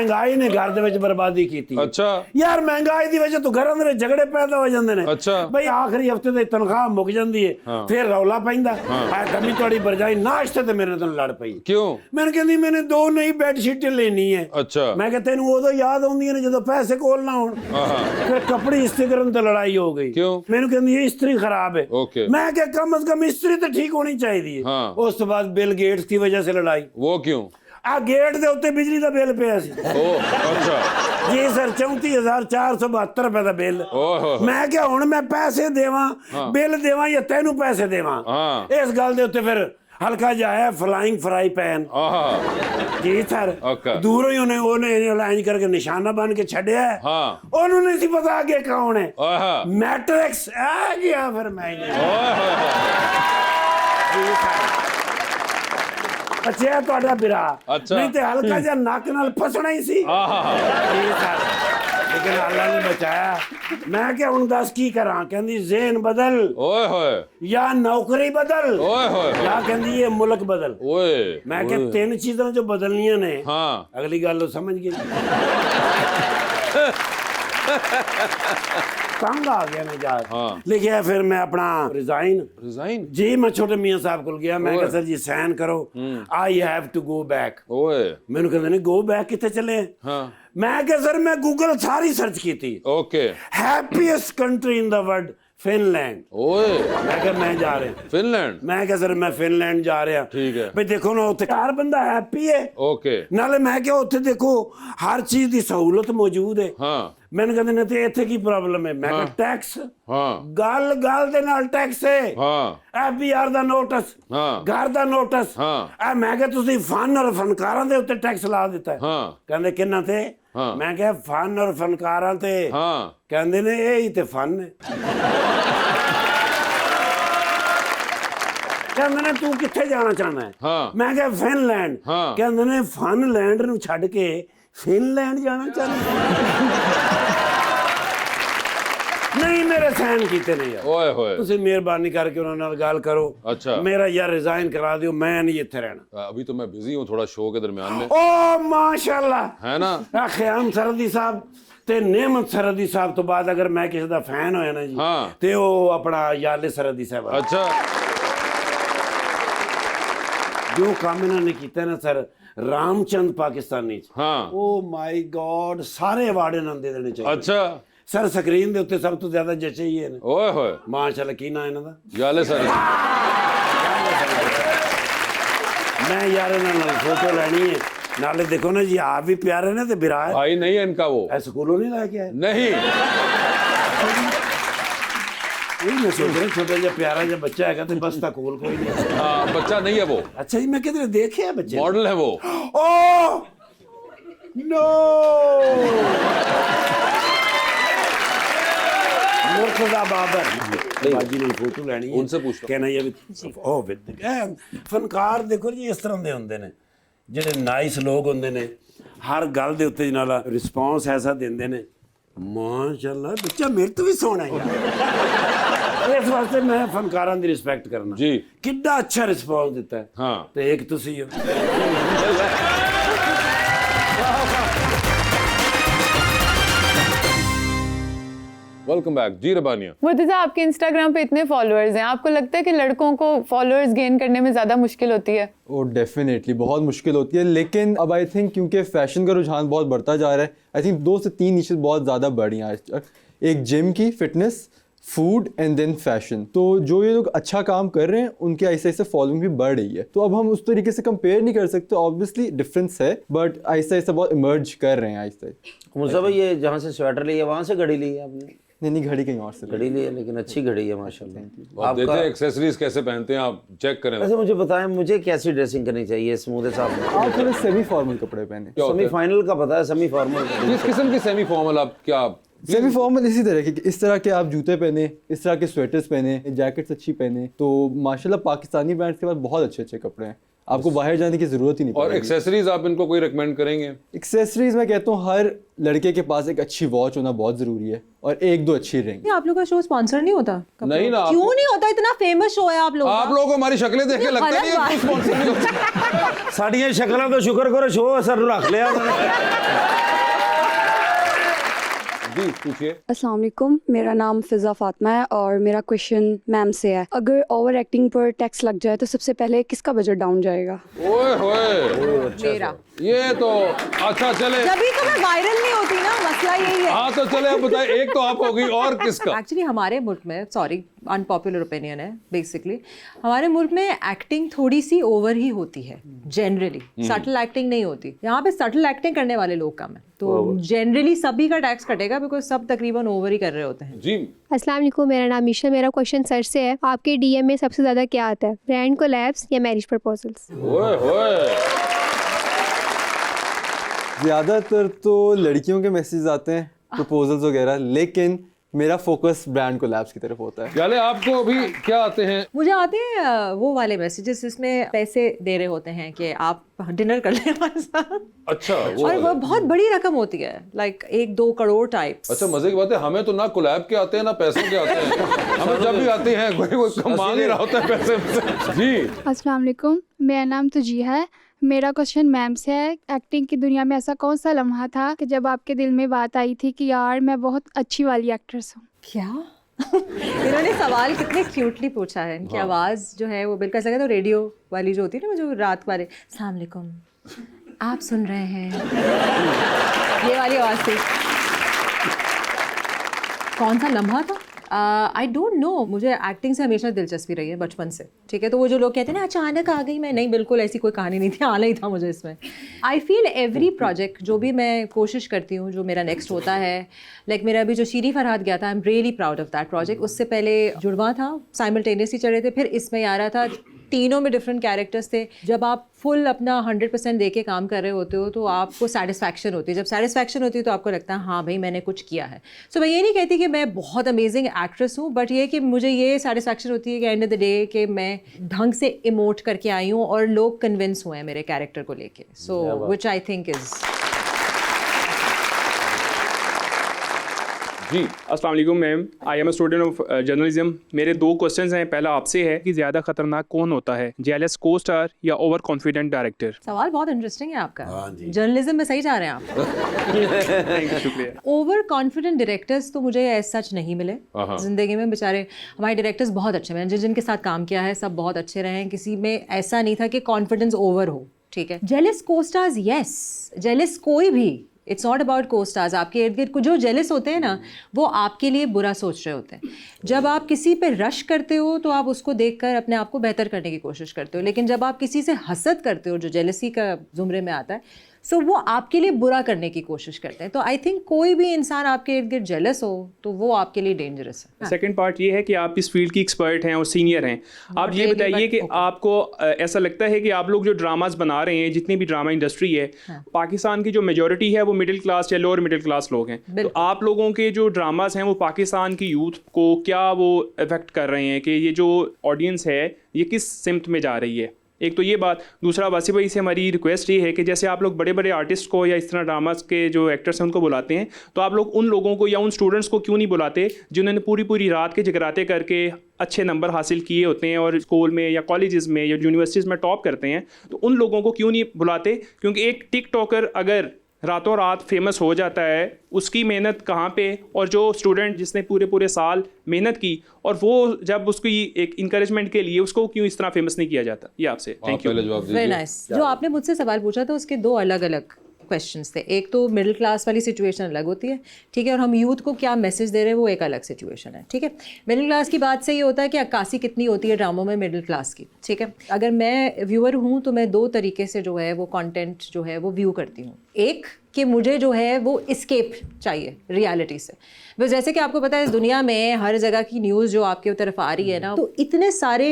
ਮਹਿੰਗਾਈ ਨੇ ਘਰ ਦੇ ਵਿੱਚ ਬਰਬਾਦੀ ਕੀਤੀ। ਅੱਛਾ ਯਾਰ ਮਹਿੰਗਾਈ ਦੀ ਵਜ੍ਹਾ ਤੋਂ ਘਰਾਂ ਦੇ ਵਿੱਚ ਝਗੜੇ ਪੈਦਾ ਹੋ ਜਾਂਦੇ ਨੇ। ਅੱਛਾ ਬਈ ਆਖਰੀ ਹਫਤੇ ਦੀ ਤਨਖਾਹ ਮੁੱਕ ਜਾਂਦੀ ਹੈ, ਫਿਰ ਰੌਲਾ ਪੈਂਦਾ ਹੈ ਕਮੀ ਤੁਹਾਡੀ ਬਰਜਾਈ ਨਾਸ਼ਤੇ ਤੇ ਮੇਰੇ ਨਾਲ ਲੜ ਪਈ। ਕਿਉਂ? ਮੈਨੂੰ ਕਹਿੰਦੀ ਮੈਨੇ 2 ਨਈ ਬੈੱਡ ਸ਼ੀਟ ਲੈਣੀ ਹੈ। ਅੱਛਾ ਮੈਂ ਕਿਹਾ ਤੈਨੂੰ ਉਦੋਂ ਯਾਦ ਆਉਂਦੀਆਂ ਨੇ ਜਦੋਂ ਪੈਸੇ ਕੋਲ ਨਾ ਹੋਣ। ਫਿਰ ਕੱਪੜੇ ਇਸਤਰੀ ਕਰਨ ਤੇ ਲੜਾਈ ਹੋ ਗਈ। ਕਿਉਂ? ਮੈਨੂੰ ਕਹਿੰਦੀ ਇਹ ਇਸਤਰੀ ਖਰਾਬ है। ओके मैं क्या कम से कम इस्त्री तो ठीक होनी चाहिए। हाँ। उस तो बाद बिल गेट्स की वजह से लड़ाई। वो क्यों? आ गेट दे उत्ते बिजली का बिल पिया सी। ओह अच्छा जी सर 34,472 रुपए का बिल। ओह मैं क्या हुण मैं पैसे देवां बिल देवां या तैनू पैसे देवां? हाँ इस गल दे उत्ते फिर हल्का जिहा है फ्लाइंग फ्राई पैन। आहा जी सर ओके दूरों ही उन्हें इंज करके निशाना बन के छड़िया है। हाँ उन्होंने नहीं पता आगे कौन है। आहा मैट्रिक्स आ गया फिर मैं ਅੱਛਾ ਤੁਹਾਡਾ ਬਿਰਾ ਨਹੀਂ ਤੇ ਹਲਕਾ ਜਿਹਾ ਨੱਕ ਨਾਲ ਫਸਣਾ ਹੀ ਸੀ। ਲੇਕਿਨ ਅੱਲਾ ਨੇ ਬਚਾਇਆ। ਮੈਂ ਕਿਹਾ ਹੁਣ ਦੱਸ ਕੀ ਕਰਾਂ? ਕਹਿੰਦੀ ਜ਼ੇਨ ਬਦਲ ओए होए ਜਾਂ ਨੌਕਰੀ ਬਦਲ ओए होए ਜਾਂ ਕਹਿੰਦੀ ਇਹ ਮੁਲਕ ਬਦਲ। ओए ਮੈਂ ਕਿਹਾ 3 ਚੀਜ਼ਾਂ ਜੋ ਬਦਲਣੀਆਂ ਨੇ। हाँ ਅਗਲੀ ਗੱਲ ਉਹ ਸਮਝ ਗਈ। तंग आ गया मैं जा लिखिया फिर मैं अपना रिजाइन जी मैं छोटे मियाँ साहब को गया। मैं कहा सर जी साइन करो I have to go back. ओए मैंने कहते नहीं गो बैक कितने चले। हाँ मैं क्या सर मैं गूगल सारी सर्च की थी। Okay happiest country in the world Finland. ओए मैं क्या मैं जा रहा फिनलैंड मैं क्या सर मैं फिनलैंड जा रहा। ठीक है भाई देखो ना उत्थे हर बंदा हैप्पी है। ओके नाले मैं क्या उत्थे देखो हर चीज की सहूलत मौजूद है। हाँ मैंने कहते नहीं तो इत्थे की प्रॉब्लम है। मैं कहा टैक्स हाँ गल गल दे नाल टैक्स है। हाँ FBR ਦਾ ਨੋਟਿਸ हाँ ਘਰ ਦਾ ਨੋਟਿਸ ਹਾਂ। ਮੈਂ ਕਿਹਾ ਤੁਸੀਂ ਫਨ ਔਰ ਫਨਕਾਰਾਂ ਦੇ ਉੱਤੇ ਟੈਕਸ ਲਾ ਦਿੱਤਾ ਹੈ। हाँ ਕਹਿੰਦੇ ਕਿੰਨਾ ਤੇ? ਹਾਂ। ਮੈਂ ਕਿਹਾ ਫਨ ਔਰ ਫਨਕਾਰਾਂ ਤੇ। हाँ ਕਹਿੰਦੇ ਨੇ ਇਹ ਹੀ ਤੇ ਫਨ ਹੈ। ਕਹਿੰਦੇ ਨੇ ਤੂੰ ਕਿੱਥੇ ਜਾਣਾ ਚਾਹੁੰਦਾ ਹੈ? हाँ ਮੈਂ ਕਿਹਾ ਫਿਨਲੈਂਡ। ਹਾਂ। ਕਹਿੰਦੇ ਨੇ ਫਨਲੈਂਡ ਨੂੰ ਛੱਡ ਕੇ ਫਿਨਲੈਂਡ ਜਾਣਾ ਚਾਹੁੰਦਾ? ਨਹੀਂ ਮੇਰੇ ਸਾਈਨ ਕੀਤੇ ਨੇ ਯਾਰ। ओए होए ਤੁਸੀਂ ਮਿਹਰਬਾਨੀ ਕਰਕੇ ਉਹਨਾਂ ਨਾਲ ਗੱਲ ਕਰੋ। अच्छा ਮੇਰਾ ਯਾਰ ਰਿਜ਼ਾਈਨ ਕਰਾ ਦਿਓ ਮੈਂ ਨਹੀਂ ਇੱਥੇ ਰਹਿਣਾ। अभी तो मैं बिजी हूँ थोड़ा शो के दरमियान में ਓ ਮਾਸ਼ਾਅੱਲਾ है ना। ਆ ਖਿਆਮ ਸਰਦੀ ਸਾਹਿਬ ਤੇ ਨਿਹਮਤ ਸਰਦੀ ਸਾਹਿਬ ਤੋਂ ਬਾਅਦ ਅਗਰ ਮੈਂ ਕਿਸੇ ਦਾ ਫੈਨ ਹੋਇਆ ਨਾ ਜੀ ਹਾਂ। ਤੇ ਉਹ ਆਪਣਾ ਯਾਲੇ ਸਰਦੀ ਸਾਹਿਬ अच्छा ਜੋ ਕੰਮ ਇਹਨਾਂ ਨੇ ਕੀਤਾ ਨਾ ਸਰ ਰਾਮਚੰਦ ਪਾਕਿਸਤਾਨੀ ਚ। हाँ ਓ ਮਾਈ ਗॉड ਸਾਰੇ ਅਵਾਰਡ ਇਹਨਾਂ ਨੂੰ ਦੇ ਦੇਣੇ ਚਾਹੀਦੇ। अच्छा ਸਰ ਸਕਰੀਨ ਦੇ ਉੱਤੇ ਸਭ ਤੋਂ ਜ਼ਿਆਦਾ ਜੱਚੇ ਹੀ ਨੇ। ओए होए ਮਾਸ਼ਾਅੱਲਾ ਕੀ ਨਾਂ ਇਹਨਾਂ ਦਾ? याले सर मैं यार ना फोटो लेनी है नाले देखो ना जी आप भी प्यारे ने ते बिरा है भाई नहीं है इनका वो ऐसे स्कूलों नहीं लाके आए। नहीं वही मैं सोच रहा छोटा जो प्यारा जो बच्चा है तो बस तक कोल कोई नहीं। हाँ बच्चा नहीं है वो अच्छा जी मैं किधर देखे है बच्चे मॉडल है वो ओ नो मुर्तजा बाबर बाजी ने फोटो लेनी है उनसे पूछ लो कहना ये ओ फनकार देखो जी इस तरह ਦੇ ਹੁੰਦੇ ਨੇ ਜਿਹੜੇ ਨਾਈਸ ਲੋਕ ਹੁੰਦੇ ਨੇ ਹਰ ਗੱਲ ਦੇ ਉੱਤੇ ਨਾਲ ਰਿਸਪੌਂਸ ਐਸਾ ਦਿੰਦੇ ਨੇ ਮਾਸ਼ਾਅੱਲਾ ਬੱਚਾ ਮੇਰੇ ਤੋਂ ਵੀ ਸੋਹਣਾ ਹੈ। ਇਸ ਵਾਸਤੇ ਮੈਂ ਫਨਕਾਰਾਂ ਦੀ ਰਿਸਪੈਕਟ ਕਰਨਾ जी ਕਿੱਡਾ ਅੱਛਾ ਰਿਸਪੌਂਸ ਦਿੱਤਾ ਹੈ। हाँ ਤੇ ਇੱਕ ਤੁਸੀਂ ਹੋ। वेलकम बैक जी रबानिया। मुर्तजा आपके इंस्टाग्राम पे इतने फॉलोअर्स हैं, आपको लगता है कि लड़कों को फॉलोअर्स गेन करने में ज़्यादा मुश्किल होती है? ओ डेफिनेटली बहुत मुश्किल होती है, लेकिन अब आई थिंक क्योंकि फैशन का रुझान बहुत बढ़ता जा रहा है, आई थिंक 2 से 3 नीशेस बहुत ज़्यादा बढ़ी हैं आज तक। एक जिम की fitness, food and then fashion. तो जो ये लोग अच्छा काम कर रहे हैं उनकी ऐसे ऐसे फॉलोइंग भी बढ़ रही है। तो अब हम उस तरीके से कंपेयर नहीं कर सकते, ऑब्वियसली डिफरेंस है, बट ऐसा ऐसा बहुत इमर्ज कर रहे हैं ऐसे। मुसा भाई ये जहाँ से स्वेटर ली है वहाँ से घड़ी ली है आपने? नहीं घड़ी कहीं और से घड़ी ली है लेकिन अच्छी घड़ी है माशाल्लाह। आप देते हैं एक्सेसरीज कैसे पहनते हैं, आप चेक करें। वैसे मुझे बताएं मुझे कैसी ड्रेसिंग करनी चाहिए स्मूथ साहब? आप थोड़े सेमी फॉर्मल कपड़े पहने। सेमी फाइनल का पता है, सेमी फॉर्मल किस किस्म की सेमी फॉर्मल आप क्या? सेमी फॉर्मल इसी तरह के, इस तरह के आप जूते पहने, इस तरह के स्वेटर्स पहने, जैकेट्स अच्छी पहने, तो माशाल्लाह पाकिस्तानी ब्रांड्स के पास बहुत अच्छे अच्छे कपड़े हैं। आपको बाहर जाने की ज़रूरत ही नहीं और पड़ेगी। एक्सेसरीज आप इनको कोई रिकमेंड करेंगे? एक्सेसरीज मैं कहता हूँ हर लड़के के पास एक अच्छी वॉच होना बहुत ज़रूरी है और एक दो अच्छी रिंग। आप लोग का शो स्पॉन्सर नहीं होता? नहीं ना, क्यों नहीं होता? इतना फेमस शो है आप लोग आप लोगों को हमारी शक्लें देख के लगता गलत नहीं है बात। कि स्पॉन्सर नहीं होता। ਸਾਡੀਆਂ ਸ਼ਕਲਾਂ ਤੋਂ ਸ਼ੁਕਰ ਕਰੋ ਸ਼ੋਅ ਅਸਰ ਰੱਖ ਲਿਆ ਉਹਨਾਂ ਨੇ। जी पूछिए। अस्सलाम वालेकुम, मेरा नाम फ़िज़ा फ़ातिमा है और मेरा क्वेश्चन मैम से है, अगर ओवर एक्टिंग पर टैक्स लग जाए तो सबसे पहले किसका बजट डाउन जाएगा? ओए होए, मेरा। ये तो अच्छा चले। जब तो मैं वायरल नहीं होती ना, मसला यही है। हाँ तो चले, अब बताइए, एक तो आप हो गई और किसका? एक्चुअली हमारे मुल्क में, सॉरी अनपॉपुलर ओपिनियन है बेसिकली, हमारे मुल्क में एक्टिंग थोड़ी सी ओवर ही होती है जनरली, सटल एक्टिंग नहीं होती। यहाँ पे सटल एक्टिंग करने वाले लोग कम है, तो जनरली सभी का टैक्स कटेगा बिकॉज सब तकरीबन ओवर ही कर रहे होते हैं। जी अस्सलाम वालेकुम, मेरा नाम ईशा। मेरा क्वेश्चन सर से है, आपके डीएम में सबसे ज़्यादा क्या आता है, ब्रांड कोलैब्स या मैरिज प्रपोजल्स? ओए होए, ज़्यादातर तो लड़कियों के मैसेज आते हैं, प्रपोजल्स वगैरह, लेकिन मेरा फोकस ब्रांड कोलैब्स की तरफ होता है। याले आपको अभी क्या आते हैं? मुझे आते हैं वो वाले मैसेजेस जिसमें पैसे दे रहे होते हैं कि आप डिनर कर लें हमारे साथ। अच्छा वो और वो बहुत बड़ी रकम होती है, लाइक 1-2 करोड़ टाइप्स। अच्छा मजे की बात है, हमें तो ना कोलैब के आते हैं ना पैसों के आते हैं। हमें जब भी आते हैं कोई मांग ही रहा होता है पैसे हमसे। जी अस्सलाम वालेकुम, मेरा नाम तजीह है। मेरा क्वेश्चन मैम से है, एक्टिंग की दुनिया में ऐसा कौन सा लम्हा था कि जब आपके दिल में बात आई थी कि यार मैं बहुत अच्छी वाली एक्ट्रेस हूँ? क्या इन्होंने सवाल कितने क्यूटली पूछा है। इनकी आवाज़ जो है वो बिल्कुल ऐसा कहते हैं रेडियो वाली जो होती है ना, वो जो रात वाले अस्सलाम वालेकुम आप सुन रहे हैं, ये वाली आवाज़ थी। कौन सा लम्हा था? I don't know. मुझे एक्टिंग से हमेशा दिलचस्पी रही है बचपन से, ठीक है। तो वो जो लोग कहते हैं ना अचानक आ गई मैं, नहीं, बिल्कुल ऐसी कोई कहानी नहीं थी, आना ही था मुझे इसमें। आई फील एवरी प्रोजेक्ट जो भी मैं कोशिश करती हूँ, जो मेरा नेक्स्ट होता है, लाइक मेरा अभी जो शीरी फरहाद गया था, I am really proud of that project. उससे पहले जुड़वा था, साइमल्टेनियसली चल रहे थे, फिर इसमें आ रहा था, तीनों में डिफरेंट कैरेक्टर्स थे। जब आप फुल अपना 100% दे के काम कर रहे होते हो तो आपको सेटिस्फैक्शन होती है। जब सेटिस्फैक्शन होती है तो आपको लगता है हाँ भाई मैंने कुछ किया है। सो मैं ये नहीं कहती कि मैं बहुत अमेजिंग एक्ट्रेस हूँ, बट ये कि मुझे ये सेटिस्फैक्शन होती है कि एंड ऑफ द डे कि मैं ढंग से इमोट करके आई हूँ और लोग कन्विंस हुए हैं मेरे कैरेक्टर को लेके। सो विच आई थिंक इज़। जी अस्सलाम वालेकुम ma'am, I am a student of journalism. मेरे 2 क्वेश्चंस हैं। पहला आपसे है कि ज़्यादा खतरनाक कौन होता है, जेलस को स्टार या ओवर कॉन्फिडेंट डायरेक्टर? सवाल बहुत इंटरेस्टिंग है आपका। हाँ जी। जर्नलिज्म में सही जा रहे हैं आप। शुक्रिया। ओवर कॉन्फिडेंट डायरेक्टर्स तो मुझे एज सच नहीं मिले जिंदगी में। बेचारे हमारे डायरेक्टर्स बहुत अच्छे, मैंने जिनके साथ काम किया है सब बहुत अच्छे रहे हैं, किसी में ऐसा नहीं था कि कॉन्फिडेंस ओवर हो, ठीक है। जेलस को स्टार्स, यस, जेलस कोई भी, इट्स नॉट अबाउट को स्टार्स। आपके इर्द गिर्द जो जेलस होते हैं ना, वो आपके लिए बुरा सोच रहे होते हैं। जब आप किसी पे रश करते हो तो आप उसको देखकर अपने आप को बेहतर करने की कोशिश करते हो, लेकिन जब आप किसी से हसद करते हो, जो जेलसी का जुमरे में आता है, सो वो आपके लिए बुरा करने की कोशिश करते हैं। तो आई थिंक कोई भी इंसान आपके इर्द गिर्द जेलस हो तो वो आपके लिए डेंजरस है। सेकंड पार्ट ये है कि आप इस फील्ड की एक्सपर्ट हैं और सीनियर हैं। आप ये बताइए कि आपको ऐसा लगता है कि आप लोग जो ड्रामास बना रहे हैं, जितनी भी ड्रामा इंडस्ट्री है, पाकिस्तान की जो मेजॉरिटी है वो मिडिल क्लास या लोअर मिडिल क्लास लोग हैं, तो आप लोगों के जो ड्रामास हैं वो पाकिस्तान की यूथ को क्या वो इफेक्ट कर रहे हैं कि ये जो ऑडियंस है ये किस सिमत में जा रही है? एक तो ये बात। दूसरा, वासी भाई से हमारी रिक्वेस्ट ये है कि जैसे आप लोग बड़े बड़े आर्टिस्ट को या इस तरह ड्रामास के जो एक्टर्स हैं उनको बुलाते हैं, तो आप लोग उन लोगों को या उन स्टूडेंट्स को क्यों नहीं बुलाते जिन्होंने पूरी पूरी रात के जगराते करके अच्छे नंबर हासिल किए होते हैं और स्कूल में या कॉलेजेस में या यूनिवर्सिटीज़ में टॉप करते हैं, तो उन लोगों को क्यों नहीं बुलाते? क्योंकि एक टिक टॉकर अगर रातों रात फेमस हो जाता है, उसकी मेहनत कहाँ पे, और जो स्टूडेंट जिसने पूरे पूरे साल मेहनत की और वो जब उसकी एक इंकरेजमेंट के लिए उसको क्यों इस तरह फेमस नहीं किया जाता? ये आपसे थैंक यू। Very nice. जो आपने मुझसे सवाल पूछा था उसके 2 अलग अलग क्वेश्चंस थे। एक तो मिडिल क्लास वाली सिचुएशन अलग होती है, ठीक है, और हम यूथ को क्या मैसेज दे रहे हैं वो एक अलग सिचुएशन है, ठीक है। मिडिल क्लास की बात से ये होता है कि अक्कासी कितनी होती है ड्रामों में मिडिल क्लास की, ठीक है। अगर मैं व्यूअर हूँ तो मैं 2 तरीके से जो है वो कंटेंट जो है वो व्यू करती हूँ। एक कि मुझे जो है वो इस्केप चाहिए रियलिटी से, बस जैसे कि आपको पता है दुनिया में हर जगह की न्यूज़ जो आपके तरफ आ रही है ना, तो इतने सारे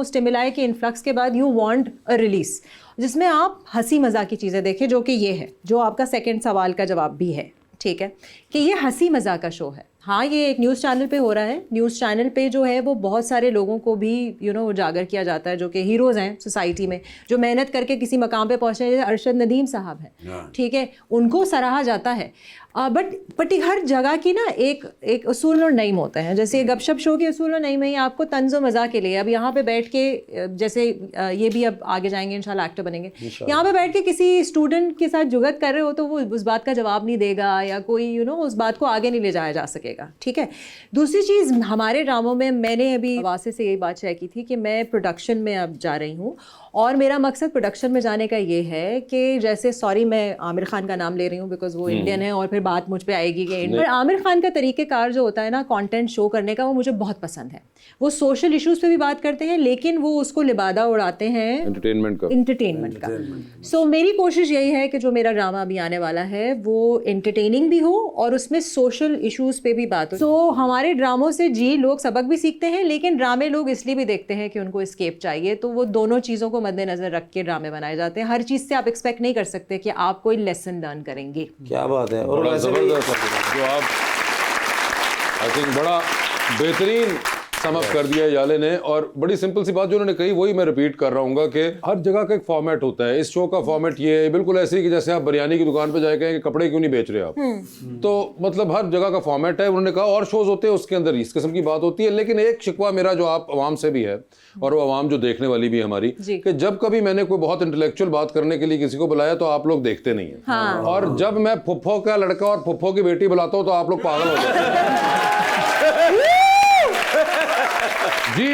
स्टिमुलाई के इन्फ्लक्स के बाद यू वांट अ रिलीज जिसमें आप हंसी मजाक की चीज़ें देखें, जो कि ये है, जो आपका सेकंड सवाल का जवाब भी है, ठीक है, कि ये हंसी मजाक का शो है। हाँ, ये एक न्यूज़ चैनल पे हो रहा है। न्यूज़ चैनल पे जो है वो बहुत सारे लोगों को भी उजागर किया जाता है जो कि हीरोज़ हैं सोसाइटी में, जो मेहनत करके किसी मकाम पे पहुँचे, जैसे अरशद नदीम साहब हैं, ठीक है, उनको सराहा जाता है। बट हर जगह की ना एक उसूल और नईम होता है। जैसे गपशप शो के उसूल और नईम है, आपको तंज़ो मज़ा के लिए अब यहाँ पे बैठ के, जैसे ये भी अब आगे जाएंगे इंशाल्लाह एक्टर बनेंगे, यहाँ पे बैठ के किसी स्टूडेंट के साथ जुगत कर रहे हो तो वो उस बात का जवाब नहीं देगा, या कोई उस बात को आगे नहीं ले जाया जा सकेगा, ठीक है। दूसरी चीज़, हमारे ड्रामों में मैंने अभी वासे से यही बात शेयर की थी कि मैं प्रोडक्शन में अब जा रही हूँ, और मेरा मकसद प्रोडक्शन में जाने का ये है कि जैसे, सॉरी मैं आमिर खान का नाम ले रही हूँ बिकॉज वो इंडियन है और फिर बात मुझ पे आएगी कि पर आमिर खान का तरीक़ेकार जो होता है ना कंटेंट शो करने का, वो मुझे बहुत पसंद है। वो सोशल इश्यूज़ पे भी बात करते हैं, लेकिन वो उसको लिबादा उड़ाते हैं एंटरटेनमेंट का। सो मेरी कोशिश यही है कि जो मेरा ड्रामा अभी आने वाला है वो एंटरटेनिंग भी हो और उसमें सोशल इश्यूज़ पे भी बात हो। सो हमारे ड्रामों से जी लोग सबक भी सीखते हैं, लेकिन ड्रामे लोग इसलिए भी देखते हैं कि उनको एस्केप चाहिए, तो वो दोनों चीज़ों को मद्देनजर रख के ड्रामे बनाए जाते हैं। हर चीज़ से आप एक्सपेक्ट नहीं कर सकते कि आप कोई लेसन लर्न करेंगे। क्या बात है। और बड़ा वैसे भी जबरदस्त जो आप आई थिंक बड़ा बेहतरीन समअप कर दिया याले ने, और बड़ी सिंपल सी बात जो उन्होंने कही वही मैं रिपीट कर रहा हूँ कि हर जगह का एक फॉर्मेट होता है। इस शो का फॉर्मेट ये है, बिल्कुल ऐसे ही कि जैसे आप बिरयानी की दुकान पे जाए कहें कि कपड़े क्यों नहीं बेच रहे आप, तो मतलब हर जगह का फॉर्मेट है। उन्होंने कहा और शोज होते हैं उसके अंदर इस किस्म की बात होती है, लेकिन एक शिकवा मेरा जो आप अवाम से भी है और वो अवाम जो देखने वाली भी है हमारी, कि जब कभी मैंने कोई बहुत इंटेलेक्चुअल बात करने के लिए किसी को बुलाया तो आप लोग देखते नहीं है, और जब मैं फुफ्फो का लड़का और फुफ्फो की बेटी बुलाता हूँ तो आप लोग पागल हो जाते हैं। जी